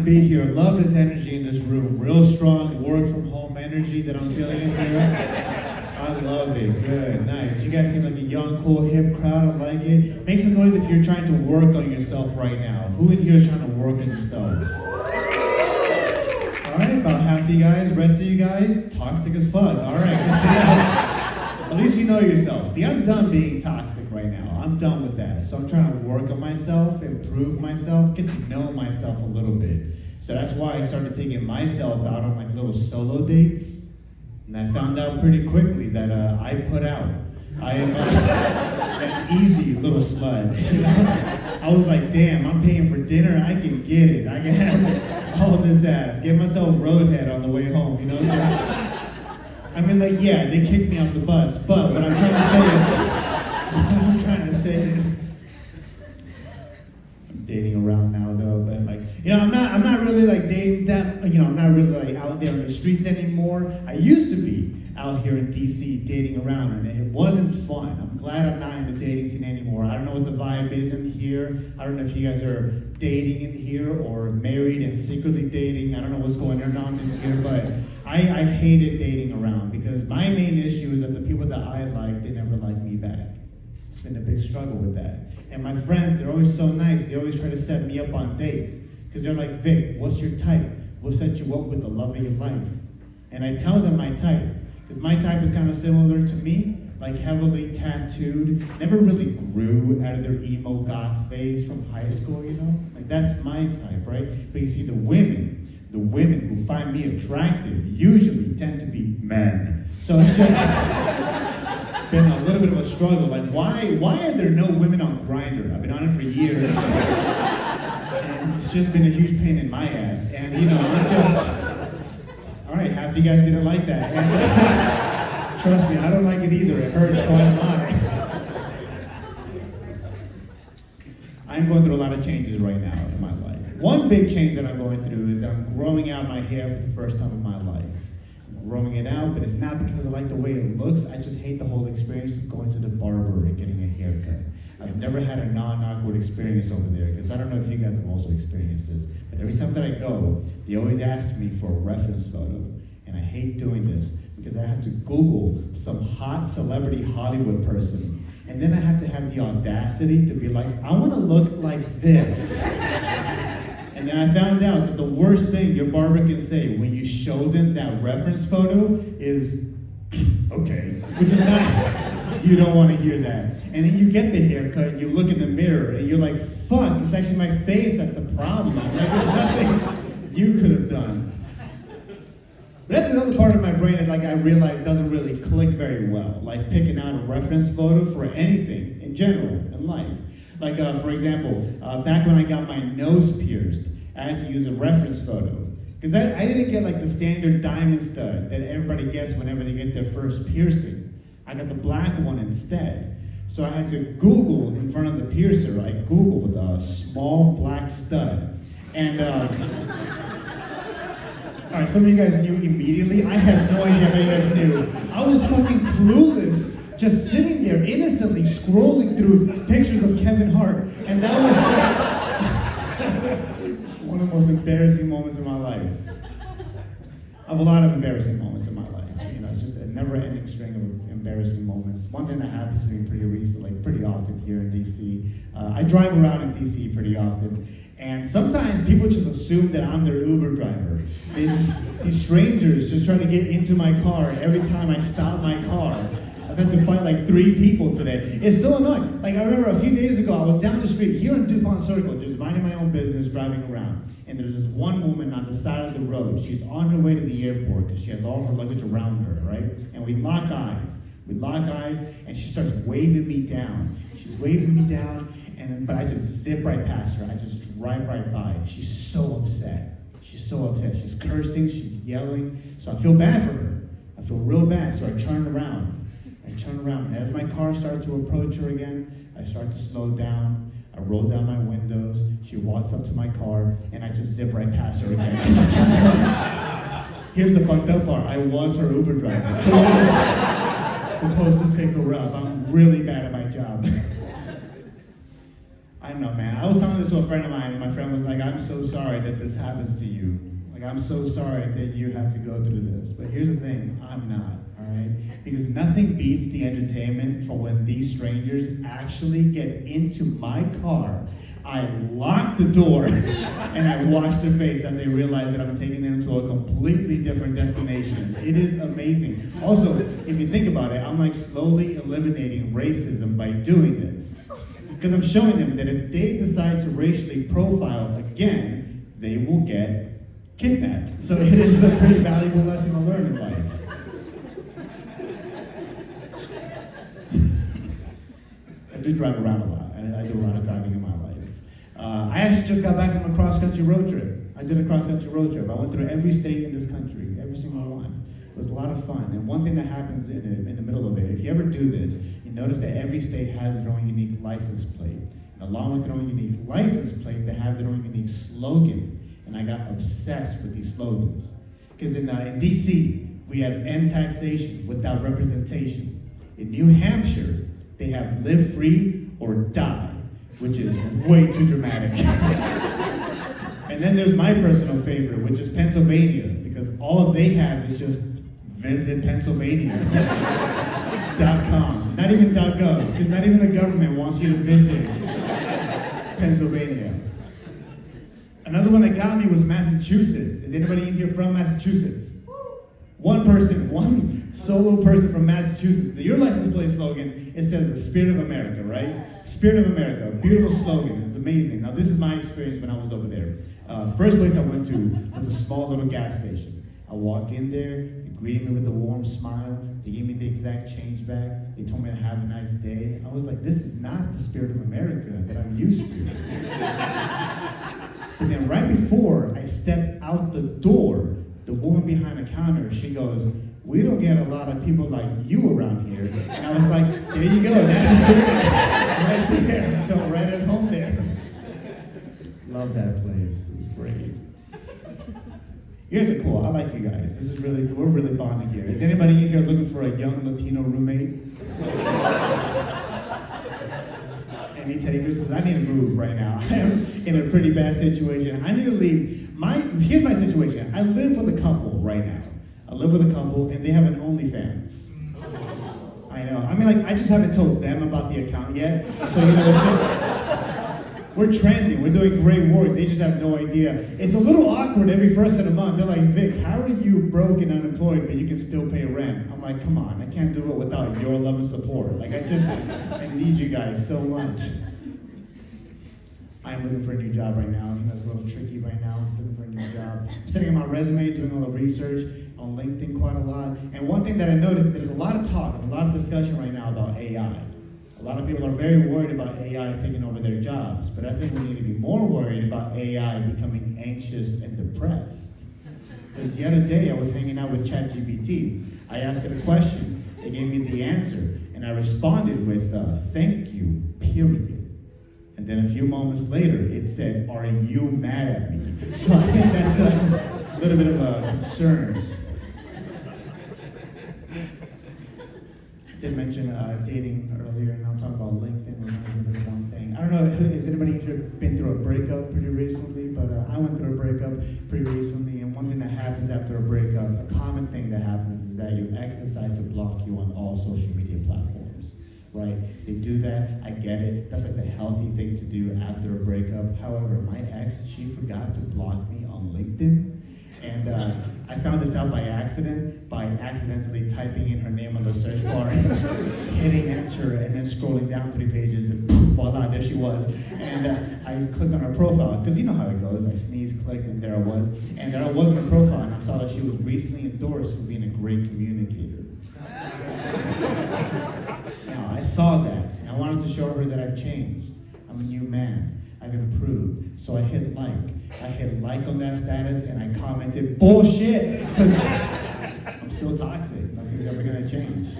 be here. Love this energy in this room. Real strong work from home energy that I'm feeling in here. I love it. Good, nice. You guys seem like a young, cool, hip crowd. I like it. Make some noise if you're trying to work on yourself right now. Who in here is trying to work on themselves? All right, about half of you guys. Rest of you guys, toxic as fuck. All right, good to know. At least you know yourself. See, I'm done being toxic right now. I'm done with that. So I'm trying to work on myself, improve myself, get to know myself a little bit. So that's why I started taking myself out on like little solo dates. And I found out pretty quickly that I put out. I am an easy little slut. You know? I was like, damn, I'm paying for dinner. I can get it. I can have all this ass. Get myself roadhead on the way home, you know? I mean, like, yeah, they kicked me off the bus, but what I'm trying to say is, I'm dating around now though, but like, you know, I'm not really like dating that, you know, I'm not really like out there on the streets anymore. I used to be out here in DC dating around, and it wasn't fun. I'm glad I'm not in the dating scene anymore. I don't know what the vibe is in here. I don't know if you guys are dating in here or married and secretly dating. I don't know what's going on in here, but I hated dating around because my main issue is that the people that I like, they never like me back. It's been a big struggle with that. And my friends, they're always so nice. They always try to set me up on dates because they're like, Vic, what's your type? We'll set you up with the love of your life. And I tell them my type. Because my type is kind of similar to me, like heavily tattooed, never really grew out of their emo goth phase from high school, you know? Like that's my type, right? But you see the women who find me attractive usually tend to be men. So it's just been a little bit of a struggle. Like why are there no women on Grindr? I've been on it for years. And it's just been a huge pain in my ass. And you know, I'm just, all right, half of you guys didn't like that. And trust me, I don't like it either. It hurts quite a lot. I'm going through a lot of changes right now in my life. One big change that I'm going through is that I'm growing out my hair for the first time in my life. I'm growing it out, but it's not because I like the way it looks. I just hate the whole experience of going to the barber and getting a haircut. I've never had a non-awkward experience over there, because I don't know if you guys have also experienced this, but every time that I go, they always ask me for a reference photo, and I hate doing this, because I have to Google some hot celebrity Hollywood person, and then I have to have the audacity to be like, I want to look like this. And then I found out that the worst thing your barber can say when you show them that reference photo is, okay, which is not, you don't want to hear that. And then you get the haircut, and you look in the mirror, and you're like, fuck, it's actually my face that's the problem. Like, there's nothing you could have done. But that's another part of my brain that like I realize doesn't really click very well. Like picking out a reference photo for anything in general in life. Like for example, back when I got my nose pierced, I had to use a reference photo. Because I didn't get like the standard diamond stud that everybody gets whenever they get their first piercing. I got the black one instead. So I had to Google in front of the piercer, I Googled a small black stud. And all right, some of you guys knew immediately. I had no idea how you guys knew. I was fucking clueless, just sitting there innocently scrolling through pictures of Kevin Hart. And that was just one of the most embarrassing moments in my life. I have a lot of embarrassing moments in my life. You know, it's just a never-ending string of embarrassing moments. One thing that happens to me pretty often here in DC. I drive around in DC pretty often, and sometimes people just assume that I'm their Uber driver. These strangers just try to get into my car every time I stop my car. I've had to fight like 3 people today. It's so annoying. Like I remember a few days ago, I was down the street here in DuPont Circle, just minding my own business, driving around. And there's this one woman on the side of the road. She's on her way to the airport because she has all her luggage around her, right? And we lock eyes. And she starts waving me down. She's waving me down, but I just zip right past her. I just drive right by. She's so upset. She's cursing, she's yelling. So I feel bad for her. I feel real bad. So I turn around. And as my car starts to approach her again, I start to slow down. I roll down my windows. She walks up to my car, and I just zip right past her again. Here's the fucked up part. I was her Uber driver. I was supposed to pick her up. I'm really bad at my job. I don't know, man. I was telling this to a friend of mine, and my friend was like, I'm so sorry that this happens to you. Like, I'm so sorry that you have to go through this. But here's the thing, I'm not, all right? Because nothing beats the entertainment for when these strangers actually get into my car. I lock the door, and I wash their face as they realize that I'm taking them to a completely different destination. It is amazing. Also, if you think about it, I'm like slowly eliminating racism by doing this. Because I'm showing them that if they decide to racially profile again, they will get kidnapped. So it is a pretty valuable lesson to learn in life. I do drive around a lot. I do a lot of driving in my life. I actually just got back from a cross-country road trip. I did a cross-country road trip. I went through every state in this country, every single one. It was a lot of fun. And one thing that happens in the middle of it, if you ever do this, you notice that every state has their own unique license plate. And along with their own unique license plate, they have their own unique slogan. And I got obsessed with these slogans. Because in DC, we have end taxation without representation. In New Hampshire, they have live free or die, which is way too dramatic. And then there's my personal favorite, which is Pennsylvania, because all they have is just visitpennsylvania.com. Not even .gov, because not even the government wants you to visit Pennsylvania. Another one that got me was Massachusetts. Is anybody in here from Massachusetts? One person, one solo person from Massachusetts. Your license plate slogan, it says the Spirit of America, right? Spirit of America, beautiful slogan, it's amazing. Now this is my experience when I was over there. First place I went to was a small little gas station. I walk in there, they greeted me with a warm smile, they gave me the exact change back, they told me to have a nice day. I was like, this is not the Spirit of America that I'm used to. But then right before I stepped out the door, the woman behind the counter, she goes, we don't get a lot of people like you around here. And I was like, there you go, that's the Spirit right there. I felt right at home there. Love that place, it was great. You guys are cool, I like you guys. This is really, we're really bonding here. Is anybody in here looking for a young Latino roommate? Any takers? Because I need to move right now. I am in a pretty bad situation. I need to leave. Here's my situation. I live with a couple right now. I live with a couple and they have an OnlyFans. I know. I mean, like, I just haven't told them about the account yet. So, you know, it's just, we're trending. We're doing great work. They just have no idea. It's a little awkward every first of the month. They're like, Vic, how are you broke and unemployed, but you can still pay rent? I'm like, come on. I can't do it without your love and support. Like, I need you guys so much. I'm looking for a new job right now. You know, it's a little tricky right now. I'm looking for a new job. I'm sitting on my resume, doing all the research on LinkedIn quite a lot. And one thing that I noticed is there's a lot of talk and a lot of discussion right now about AI. A lot of people are very worried about AI taking over their jobs, but I think we need to be more worried about AI becoming anxious and depressed. Because the other day I was hanging out with ChatGPT. I asked it a question. It gave me the answer, and I responded with, thank you, period. And then a few moments later, it said, are you mad at me? So I think that's a little bit of a concern. I did mention dating earlier, and I'll talk about LinkedIn. Reminds me of this one thing. I don't know, has anybody here been through a breakup pretty recently? But I went through a breakup pretty recently, and one thing that happens after a breakup, a common thing that happens is that your ex decides to block you on all social media platforms. Right? They do that, I get it. That's like the healthy thing to do after a breakup. However, my ex, she forgot to block me on LinkedIn. And I found this out by accident, by accidentally typing in her name on the search bar, hitting enter, and then scrolling down 3 pages, and voila, there she was. And I clicked on her profile, because you know how it goes. I sneezed, clicked, and there I was. And there I was on her profile, and I saw that she was recently endorsed for being a great communicator. Now, I saw that, and I wanted to show her that I've changed. I'm a new man. I've improved. So I hit like. I hit like on that status, and I commented, bullshit, because I'm still toxic. Nothing's ever going to change.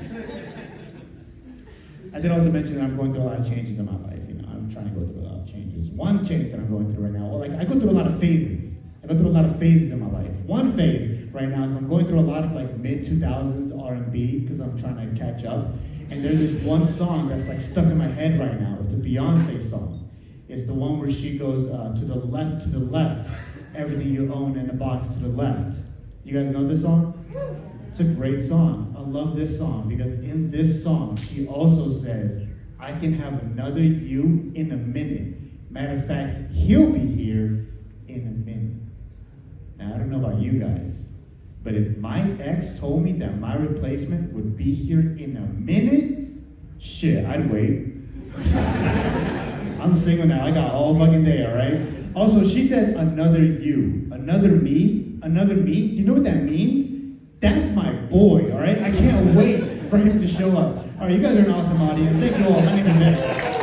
I did also mention that I'm going through a lot of changes in my life. You know, I'm trying to go through a lot of changes. One change that I'm going through right now, well, like, I go through a lot of phases. I go through a lot of phases in my life. One phase right now is I'm going through a lot of like mid-2000s R&B because I'm trying to catch up. And there's this one song that's like stuck in my head right now. It's a Beyonce song. It's the one where she goes to the left, everything you own in a box to the left. You guys know this song? It's a great song. I love this song because in this song, she also says, I can have another you in a minute. Matter of fact, he'll be here in a minute. Now, I don't know about you guys, but if my ex told me that my replacement would be here in a minute, shit, I'd wait. I'm single now. I got all fucking day, all right? Also, she says another you, another me, another me. You know what that means? That's my boy, all right? I can't wait for him to show up. All right, you guys are an awesome audience. Thank you all. My name is Nick.